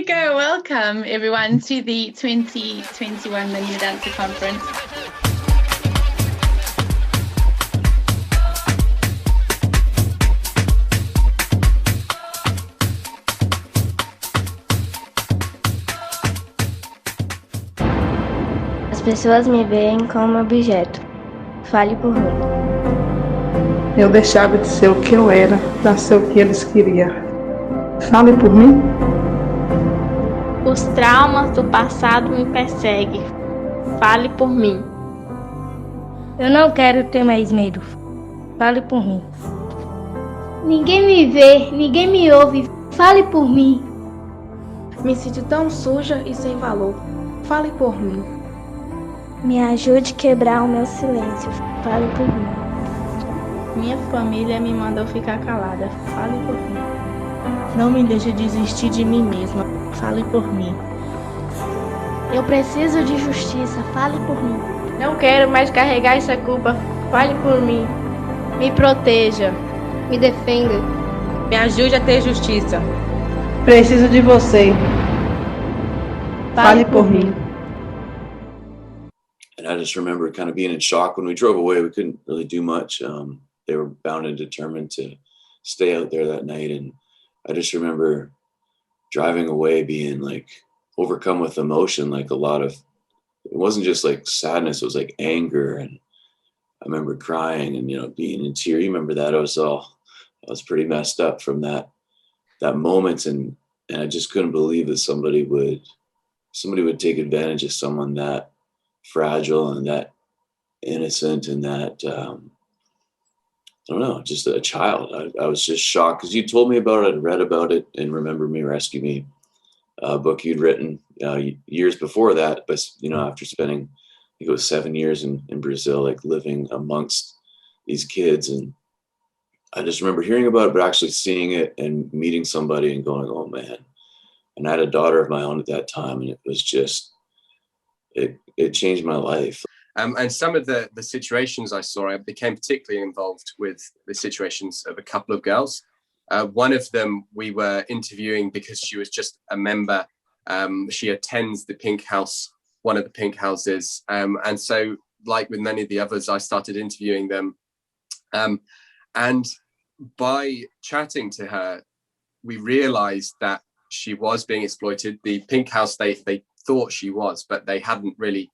go. Welcome everyone to the 2021 Manila Dancer Conference. As pessoas me veem como objeto. Fale por mim. Eu deixava de ser o que eu era para ser o que eles queriam. Fale por mim. Os traumas do passado me perseguem. Fale por mim. Eu não quero ter mais medo. Fale por mim. Ninguém me vê, ninguém me ouve. Fale por mim. Me sinto tão suja e sem valor. Fale por mim. Me ajude a quebrar o meu silêncio. Fale por mim. Minha família me mandou ficar calada. Fale por mim. Não me deixe desistir de mim mesma. Fale por mim. Eu preciso de justiça. Fale por mim. Não quero mais carregar essa culpa. Fale por mim. Me proteja. Me defenda. Me ajude a ter justiça. Preciso de você. Fale por mim. And I just remember kind of being in shock when we drove away. We couldn't really do much. They were bound and determined to stay out there that night. And I just remember driving away being like overcome with emotion, like a lot of, it wasn't just like sadness, it was like anger. And I remember crying and, being in tears. You remember that? I was pretty messed up from that moment. And I just couldn't believe that somebody would take advantage of someone that fragile and that innocent and that, I don't know, just a child. I was just shocked because you told me about it and read about it and Remember Me, Rescue Me, a book you'd written years before that. But, after spending, I think it was 7 years in Brazil, like living amongst these kids. And I just remember hearing about it, but actually seeing it and meeting somebody and going, oh man. And I had a daughter of my own at that time. And it was just, it changed my life. And some of the situations I saw, I became particularly involved with the situations of a couple of girls. One of them we were interviewing because she was just a member. She attends the Pink House, one of the Pink Houses. And so, like with many of the others, I started interviewing them. And by chatting to her, we realized that she was being exploited. The Pink House, they thought she was, but they hadn't really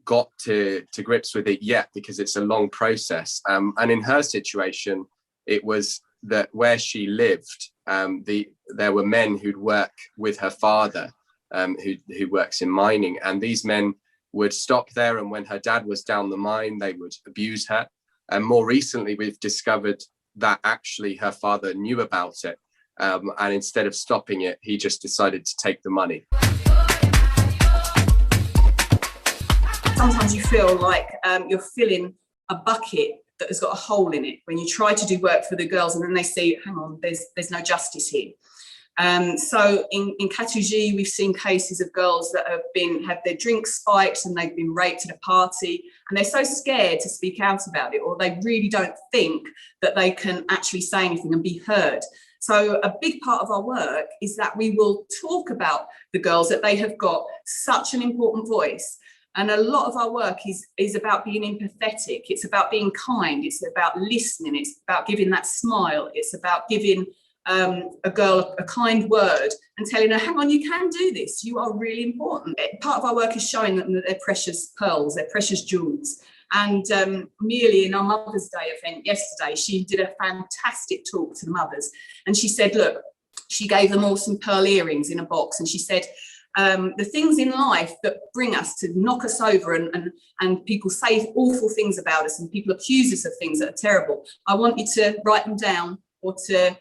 got to grips with it yet because it's a long process. And in her situation, it was that where she lived, there were men who'd work with her father, who works in mining, and these men would stop there, and when her dad was down the mine, they would abuse her. And more recently, we've discovered that actually her father knew about it, and instead of stopping it, he just decided to take the money. Sometimes you feel like you're filling a bucket that has got a hole in it when you try to do work for the girls and then they say, hang on, there's no justice here. So in Katuji, we've seen cases of girls that have had their drinks spiked and they've been raped at a party, and they're so scared to speak out about it, or they really don't think that they can actually say anything and be heard. So a big part of our work is that we will talk about the girls, that they have got such an important voice. And a lot of our work is about being empathetic. It's about being kind. It's about listening. It's about giving that smile. It's about giving a girl a kind word and telling her, hang on, you can do this. You are really important. Part of our work is showing them that they're precious pearls, they're precious jewels. And Amelia, in our Mother's Day event yesterday, she did a fantastic talk to the mothers. And she said, look, she gave them all some pearl earrings in a box. And she said, the things in life that bring us to knock us over and people say awful things about us and people accuse us of things that are terrible, I want you to write them down, or to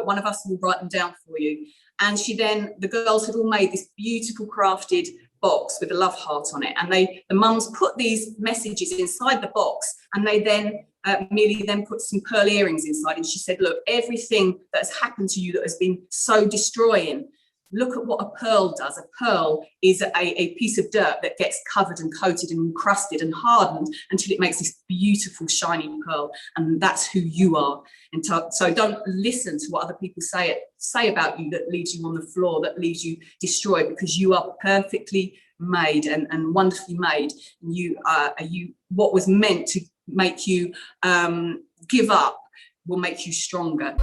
one of us will write them down for you. And the girls had all made this beautiful crafted box with a love heart on it, and the mums put these messages inside the box, and they then Millie then put some pearl earrings inside, and she said, look, everything that has happened to you that has been so destroying, look at what a pearl does. A pearl is a piece of dirt that gets covered and coated and encrusted and hardened until it makes this beautiful shiny pearl, and that's who you are. And so don't listen to what other people say about you that leaves you on the floor, that leaves you destroyed, because you are perfectly made and wonderfully made. You are what was meant to make you give up will make you stronger.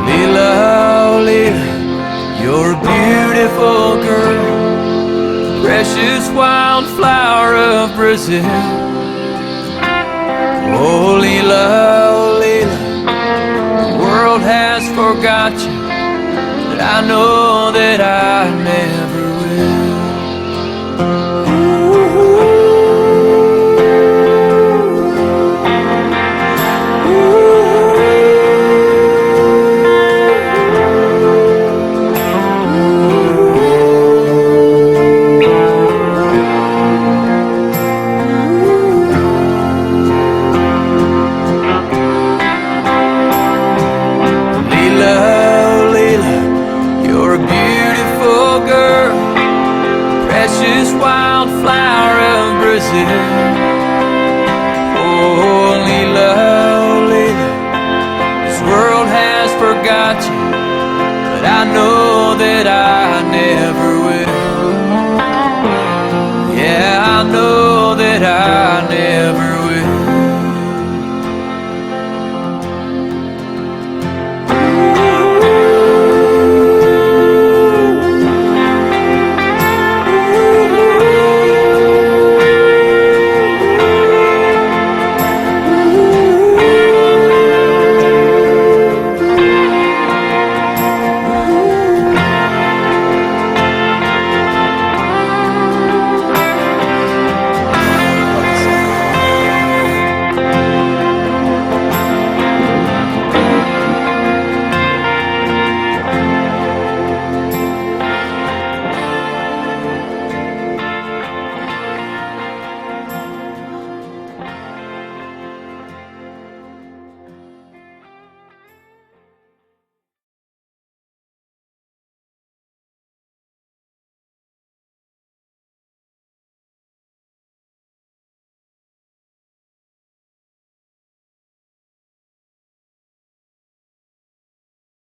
Lila, Lila, you're a beautiful girl, precious wildflower of Brazil. Oh Lila, the world has forgot you, but I know